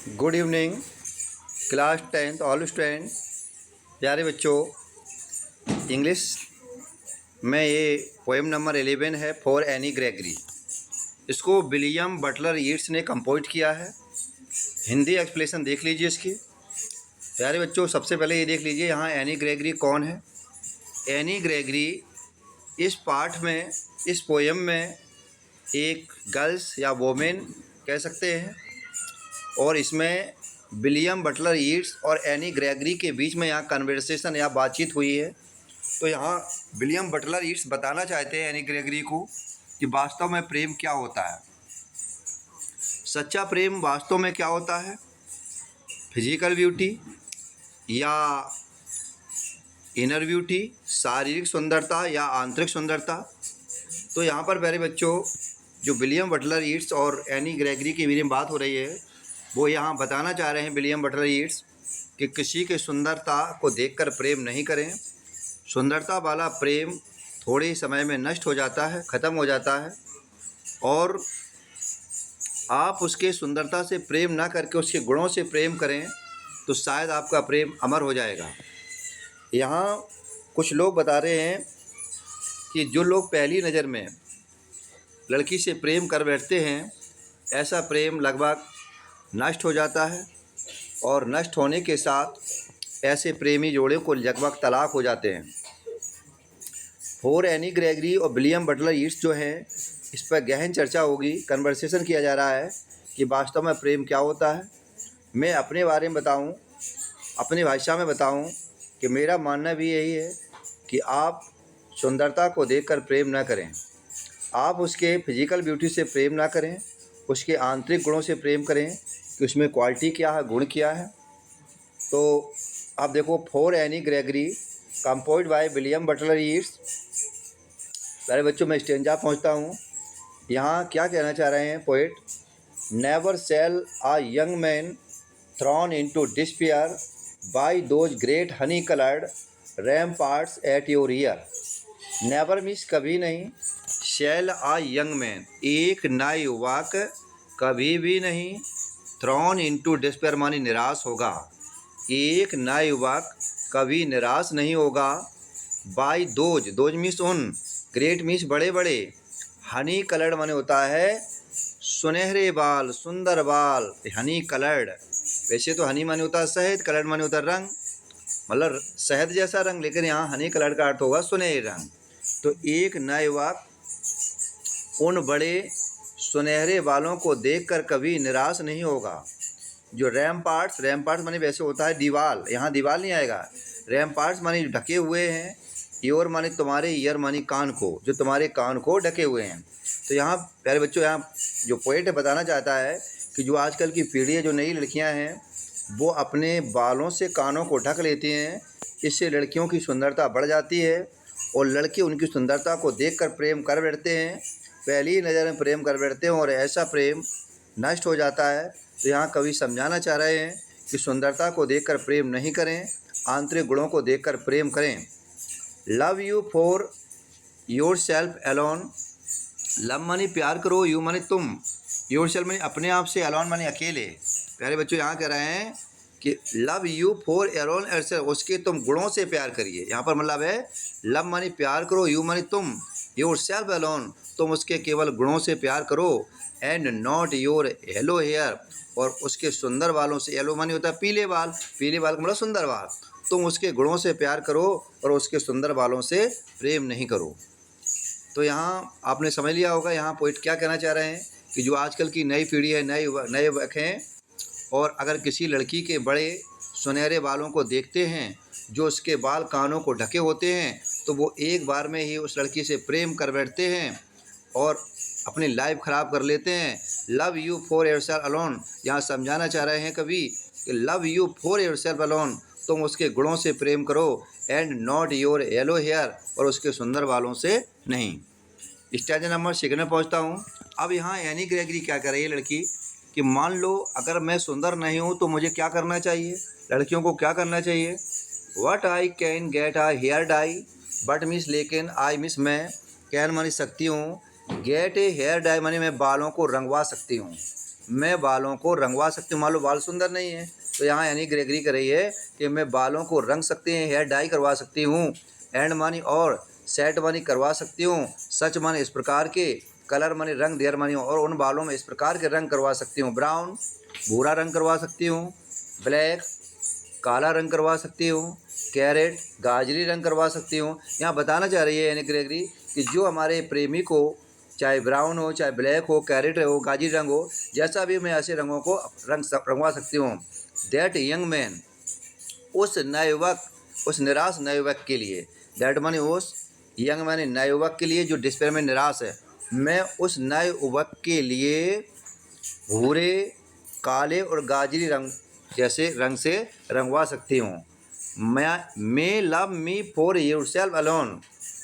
Good evening class 10th all student. प्यारे बच्चों, English में ये पोएम नंबर 11 है फॉर एनी ग्रेगरी। इसको विलियम बटलर यीट्स ने कंपोज किया है। हिंदी एक्सप्लेनेशन देख लीजिए इसकी। प्यारे बच्चों, सबसे पहले ये देख लीजिए यहाँ एनी ग्रेगरी कौन है। एनी ग्रेगरी इस पाठ में, इस पोएम में एक गर्ल्स या वोमेन कह सकते हैं, और इसमें विलियम बटलर यीट्स और एनी ग्रेगरी के बीच में यहाँ कन्वर्सेशन या बातचीत हुई है। तो यहाँ विलियम बटलर यीट्स बताना चाहते हैं एनी ग्रेगरी को कि वास्तव में प्रेम क्या होता है। सच्चा प्रेम वास्तव में क्या होता है, फिजिकल ब्यूटी या इनर ब्यूटी, शारीरिक सुंदरता या आंतरिक सुंदरता। तो यहाँ पर प्यारे बच्चों, जो विलियम बटलर यीट्स और एनी ग्रेगरी के बीच में बात हो रही है, वो यहाँ बताना चाह रहे हैं विलियम बटलर यीट्स कि किसी के सुंदरता को देखकर प्रेम नहीं करें। सुंदरता वाला प्रेम थोड़े ही समय में नष्ट हो जाता है, ख़त्म हो जाता है, और आप उसके सुंदरता से प्रेम ना करके उसके गुणों से प्रेम करें तो शायद आपका प्रेम अमर हो जाएगा। यहाँ कुछ लोग बता रहे हैं कि जो लोग पहली नज़र में लड़की से प्रेम कर बैठते हैं, ऐसा प्रेम लगभग नष्ट हो जाता है, और नष्ट होने के साथ ऐसे प्रेमी जोड़े को लगभग तलाक हो जाते हैं। फॉर एनी ग्रेगरी और विलियम बटलर यीट्स जो हैं, इस पर गहन चर्चा होगी, कन्वर्सेशन किया जा रहा है कि वास्तव में प्रेम क्या होता है। मैं अपने बारे में बताऊं, अपनी भाषा में बताऊं कि मेरा मानना भी यही है कि आप सुंदरता को देखकर प्रेम ना करें, आप उसके फिजिकल ब्यूटी से प्रेम ना करें, उसके आंतरिक गुणों से प्रेम करें कि उसमें क्वालिटी क्या है, गुण क्या है। तो आप देखो, for any Gregory composed by William Butler Yeats. प्यारे बच्चों, मैं स्टेंजा पहुंचता हूँ। यहाँ क्या कहना चाह रहे हैं poet, never sell a young man thrown into despair by those great honey coloured ramparts at your ear. Never means कभी नहीं, शैल आ यंग मैन एक नए युवक कभी भी नहीं, थ्रॉन इनटू डिस्पेयर मानी निराश होगा, एक नया युवक कभी निराश नहीं होगा। बाय दोज, दोज मीन्स उन, ग्रेट मीन्स बड़े बड़े, हनी कलर्ड माने होता है सुनहरे बाल, सुंदर बाल, हनी कलर्ड। वैसे तो हनी माने होता है शहद, कलर्ड माने होता है रंग, मतलब शहद जैसा रंग, लेकिन यहाँ हनी कलर्ड का अर्थ होगा सुनहरे रंग। तो एक नया युवक उन बड़े सुनहरे बालों को देखकर कभी निराश नहीं होगा। जो रैम्पार्ट्स, रैम्पार्ट्स माने वैसे होता है दीवार, यहाँ दीवार नहीं आएगा। रैम्पार्ट्स माने ढके हुए हैं, ईयर माने तुम्हारे, ईयर माने कान को, जो तुम्हारे कान को ढके हुए हैं। तो यहाँ प्यारे बच्चों, यहाँ जो पोएट बताना चाहता है कि जो आजकल की पीढ़ी है, जो नई लड़कियाँ हैं, वो अपने बालों से कानों को ढक लेती हैं। इससे लड़कियों की सुंदरता बढ़ जाती है और लड़के उनकी सुंदरता को देखकर प्रेम कर बैठते हैं, पहली नज़र में प्रेम कर बैठते हैं, और ऐसा प्रेम नष्ट हो जाता है। तो यहाँ कवि समझाना चाह रहे हैं कि सुंदरता को देखकर प्रेम नहीं करें, आंतरिक गुणों को देखकर प्रेम करें। Love you for yourself alone. Love मानी प्यार करो, यू मानी तुम, योर सेल्फ मानी अपने आप से, एलोन मानी अकेले। प्यारे बच्चों, यहाँ कह रहे हैं कि love you for alone yourself, उसके तुम गुणों से प्यार करिए। यहाँ पर मतलब है लव मानी प्यार करो, यू मानी तुम, योर सेल्फ एलोन तुम उसके केवल गुणों से प्यार करो, and not your yellow hair, और उसके सुंदर बालों से, येलो मानी होता है पीले बाल, पीले बाल का मतलब सुंदर बाल, तुम उसके गुणों से प्यार करो और उसके सुंदर बालों से प्रेम नहीं करो। तो यहाँ आपने समझ लिया होगा यहाँ पोइट क्या कहना चाह रहे हैं कि जो आजकल की नई पीढ़ी है, नए युवक हैं, और अगर किसी लड़की के बड़े सुनहरे बालों को देखते हैं, जो उसके बाल कानों को ढके होते हैं, तो वो एक बार में ही उस लड़की से प्रेम कर बैठते हैं और अपनी लाइफ ख़राब कर लेते हैं। Love you for yourself alone, यहाँ समझाना चाह रहे हैं कभी कि love you for yourself alone, तुम उसके गुणों से प्रेम करो, and not your yellow hair, और उसके सुंदर बालों से नहीं। स्टेज नंबर 6 में पहुँचता हूँ। अब यहाँ एनी ग्रेगरी क्या कर रही है लड़की कि मान लो अगर मैं सुंदर नहीं हूँ तो मुझे क्या करना चाहिए, लड़कियों को क्या करना चाहिए। What I can get a hair dye, but means लेकिन, आई मीन्स मैं, कैन मानी सकती हूँ, गेट ए हेयर डाई मानी मैं बालों को रंगवा सकती हूँ। मैं बालों को रंगवा सकती हूँ। मान लो बाल सुंदर नहीं है तो यहाँ यानी ग्रेगरी कर रही है कि मैं बालों को रंग सकती हैं, हेयर डाई करवा सकती हूँ। एंड मानी और, सेट मानी करवा सकती हूँ, सच मानी इस प्रकार के, कलर मानी रंग, देयर मानी और उन बालों में इस प्रकार के रंग करवा सकती हूँ। ब्राउन भूरा रंग करवा सकती हूँ, ब्लैक काला रंग करवा सकती हूँ, कैरेट गाजरी रंग करवा सकती हूँ। यहाँ बताना चाह रही है यानी ग्रेगरी कि जो हमारे प्रेमी को चाहे ब्राउन हो, चाहे ब्लैक हो, कैरेट हो, गाजरी रंग हो, जैसा भी मैं ऐसे रंगों को रंगवा सकती हूँ। दैट यंग मैन, उस नए युवक, उस निराश नए युवक के लिए, दैट मानी उस यंग मैन नए युवक के लिए जो डिस्पेयर में निराश है, मैं उस नए युवक के लिए भूरे काले और गाजरी रंग जैसे रंग से रंगवा सकती हूँ। मे love me for your self alone,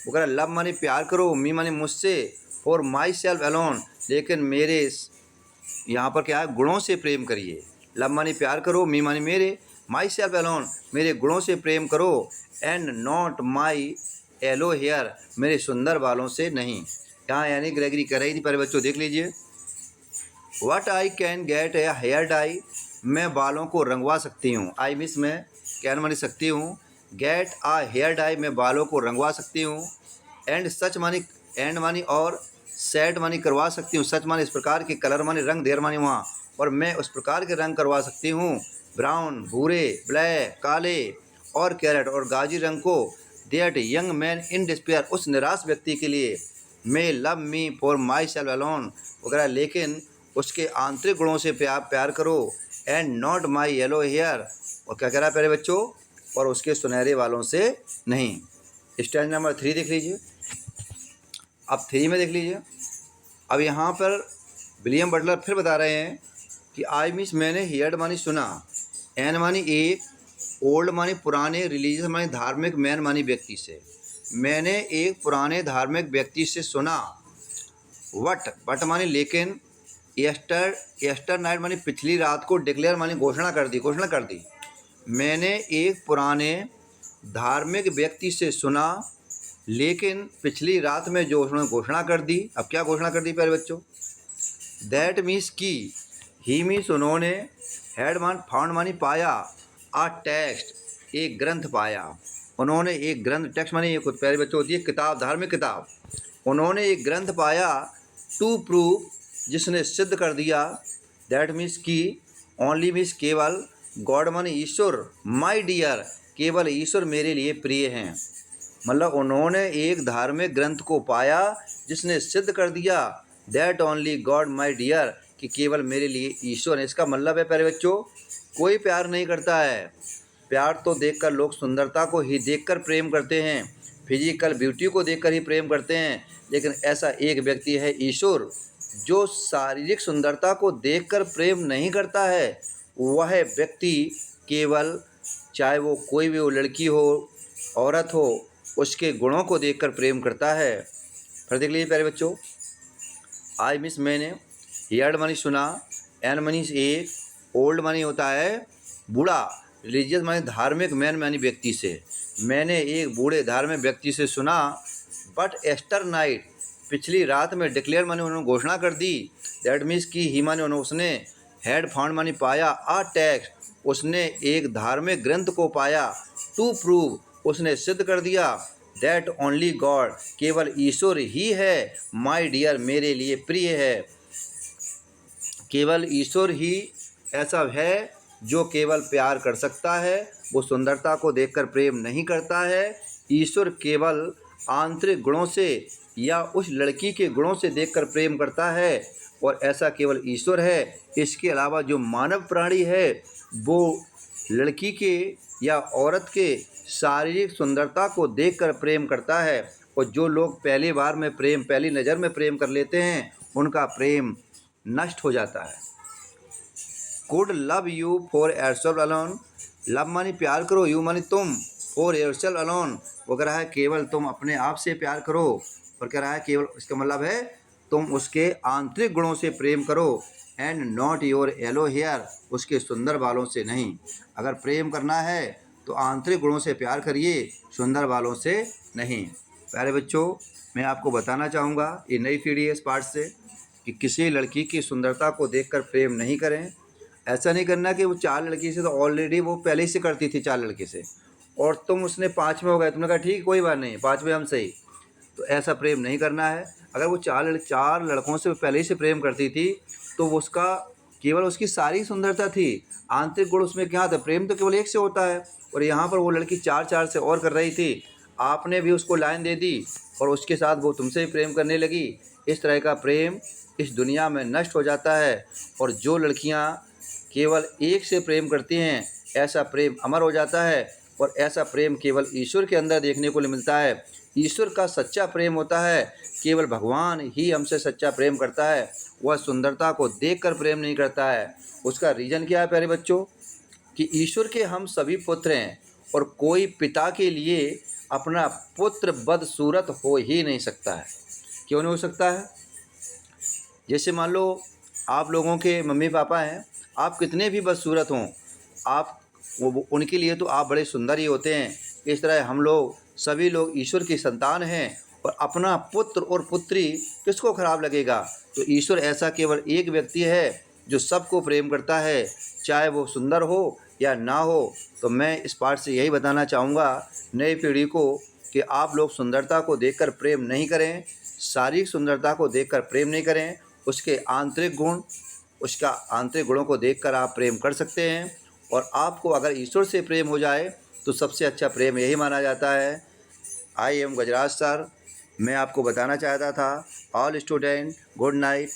वो कह रहा लव मानी प्यार करो, मी मानी मुझसे, फॉर माई सेल्फ अलोन लेकिन मेरे, यहाँ पर क्या है, गुणों से प्रेम करिए। लव मानी प्यार करो, मी मानी मेरे, माई सेल्फ अलोन मेरे गुणों से प्रेम करो, and not my yellow hair मेरे सुंदर बालों से नहीं। यहाँ यानी ग्रेगरी कह रही थी, पहले बच्चों देख लीजिए। What I can get a hair dye, मैं बालों को रंगवा सकती हूँ। आई मिस मैं, कैन मानी सकती हूँ, गेट आ हेयर डाई मैं बालों को रंगवा सकती हूँ, एंड सच मानी, एंड मानी और, सेट मानी करवा सकती हूँ, सच मानी इस प्रकार के, कलर मानी रंग, देर मानी वहाँ, और मैं उस प्रकार के रंग करवा सकती हूँ। ब्राउन भूरे, ब्लैक काले और कैरेट और गाजरी रंग को। That young man in despair, उस निराश व्यक्ति के लिए। May love me for myself alone वगैरह, लेकिन उसके आंतरिक गुणों से प्यार करो, and not my yellow hair, और क्या कह रहा है प्यारे बच्चों, और उसके सुनहरे वालों से नहीं। स्टैंड नंबर 3 देख लीजिए। अब 3 में देख लीजिए। अब यहाँ पर विलियम बटलर फिर बता रहे हैं कि आई मिस मैंने हियर्ड मानी सुना, एन मानी एक, ओल्ड मानी पुराने, रिलीजियस मानी धार्मिक, मैन मानी व्यक्ति से। मैंने एक पुराने धार्मिक व्यक्ति से सुना। वट मानी लेकिन, यस्टर नाइट मानी पिछली रात को, डिक्लेयर मानी घोषणा कर दी। मैंने एक पुराने धार्मिक व्यक्ति से सुना लेकिन पिछली रात में जो उन्होंने घोषणा कर दी। अब क्या घोषणा कर दी प्यारे बच्चों, दैट मीन्स की, ही मीन्स उन्होंने, हैड मान फाउंड मानी पाया, आ टेक्स्ट एक ग्रंथ पाया, उन्होंने एक ग्रंथ, टेक्स्ट मानी एक प्यारे बच्चों होती है किताब, धार्मिक किताब, उन्होंने एक ग्रंथ पाया, टू प्रूव जिसने सिद्ध कर दिया, दैट मीन्स की, ओनली मीन्स केवल, गॉड मानी ईश्वर, माई डियर केवल ईश्वर मेरे लिए प्रिय हैं। मतलब उन्होंने एक धार्मिक ग्रंथ को पाया जिसने सिद्ध कर दिया, that only God my dear कि केवल मेरे लिए ईश्वर है। इसका मतलब है प्यारे बच्चों, कोई प्यार नहीं करता है, प्यार तो देखकर लोग सुंदरता को ही देखकर प्रेम करते हैं, फिजिकल ब्यूटी को देखकर ही प्रेम करते हैं, लेकिन ऐसा एक व्यक्ति है ईश्वर जो शारीरिक सुंदरता को देखकर प्रेम नहीं करता है। वह व्यक्ति केवल, चाहे वो कोई भी हो, लड़की हो औरत हो, उसके गुणों को देखकर प्रेम करता है। फिर देख लीजिए प्यारे बच्चों, आई मिस मैंने, हियर्ड मानी सुना, एन मानी एक, ओल्ड मानी होता है बूढ़ा, रिलीजियस मानी धार्मिक, मैन मानी व्यक्ति से। मैंने एक बूढ़े धार्मिक व्यक्ति से सुना, बट एस्टर नाइट पिछली रात में, डिक्लेयर मानी उन्होंने घोषणा कर दी, दैट मीन्स की, ही मानी उसने, हैड फाउंड मानी पाया, आ टेक्स्ट उसने एक धार्मिक ग्रंथ को पाया, टू प्रूव उसने सिद्ध कर दिया, दैट ओनली गॉड केवल ईश्वर ही है, माई डियर मेरे लिए प्रिय है। केवल ईश्वर ही ऐसा है जो केवल प्यार कर सकता है, वो सुंदरता को देखकर प्रेम नहीं करता है। ईश्वर केवल आंतरिक गुणों से या उस लड़की के गुणों से देखकर प्रेम करता है, और ऐसा केवल ईश्वर है। इसके अलावा जो मानव प्राणी है वो लड़की के या औरत के शारीरिक सुंदरता को देखकर प्रेम करता है, और जो लोग पहली बार में प्रेम, पहली नज़र में प्रेम कर लेते हैं, उनका प्रेम नष्ट हो जाता है। Could love you for yourself alone, love मानी प्यार करो, यू मानी तुम, फॉर योरसेल्फ अलोन वो कह रहा है केवल तुम अपने आप से प्यार करो, और कह रहा है केवल, इसका मतलब है तुम उसके आंतरिक गुणों से प्रेम करो, and not your yellow hair उसके सुंदर बालों से नहीं। अगर प्रेम करना है तो आंतरिक गुणों से प्यार करिए, सुंदर बालों से नहीं। प्यारे बच्चों, मैं आपको बताना चाहूँगा, ये नई पीढ़ी है इस पाठ से, कि किसी लड़की की सुंदरता को देखकर प्रेम नहीं करें। ऐसा नहीं करना कि वो 4 लड़की से तो ऑलरेडी वो पहले ही से करती थी 4 लड़की से, और तुम उसने 5वें हो गए, तुमने कहा ठीक है कोई बात नहीं 5वें हम सही। तो ऐसा प्रेम नहीं करना है। अगर वो 4 लड़कों से पहले ही से प्रेम करती थी तो वो उसका केवल उसकी सारी सुंदरता थी, आंतरिक गुण उसमें क्या था? प्रेम तो केवल एक से होता है, और यहाँ पर वो लड़की 4 से और कर रही थी। आपने भी उसको लाइन दे दी और उसके साथ वो तुमसे भी प्रेम करने लगी। इस तरह का प्रेम इस दुनिया में नष्ट हो जाता है, और जो लड़कियाँ केवल एक से प्रेम करती हैं ऐसा प्रेम अमर हो जाता है, और ऐसा प्रेम केवल ईश्वर के अंदर देखने को मिलता है। ईश्वर का सच्चा प्रेम होता है, केवल भगवान ही हमसे सच्चा प्रेम करता है। वह सुंदरता को देखकर प्रेम नहीं करता है। उसका रीज़न क्या है प्यारे बच्चों? कि ईश्वर के हम सभी पुत्र हैं, और कोई पिता के लिए अपना पुत्र बदसूरत हो ही नहीं सकता है। क्यों नहीं हो सकता है? जैसे मान लो आप लोगों के मम्मी पापा हैं, आप कितने भी बदसूरत हों, आप उनके लिए तो आप बड़े सुंदर ही होते हैं। इस तरह हम लोग सभी लोग ईश्वर की संतान हैं, और अपना पुत्र और पुत्री किसको खराब लगेगा? तो ईश्वर ऐसा केवल एक व्यक्ति है जो सबको प्रेम करता है, चाहे वो सुंदर हो या ना हो। तो मैं इस पाठ से यही बताना चाहूँगा नई पीढ़ी को कि आप लोग सुंदरता को देखकर प्रेम नहीं करें, शारीरिक सुंदरता को देखकर प्रेम नहीं करें, उसके आंतरिक गुण, उसका आंतरिक गुणों को देखकर आप प्रेम कर सकते हैं। और आपको अगर ईश्वर से प्रेम हो जाए तो सबसे अच्छा प्रेम यही माना जाता है। I am Gajraj sir. मैं आपको बताना चाहता था ऑल स्टूडेंट गुड नाइट।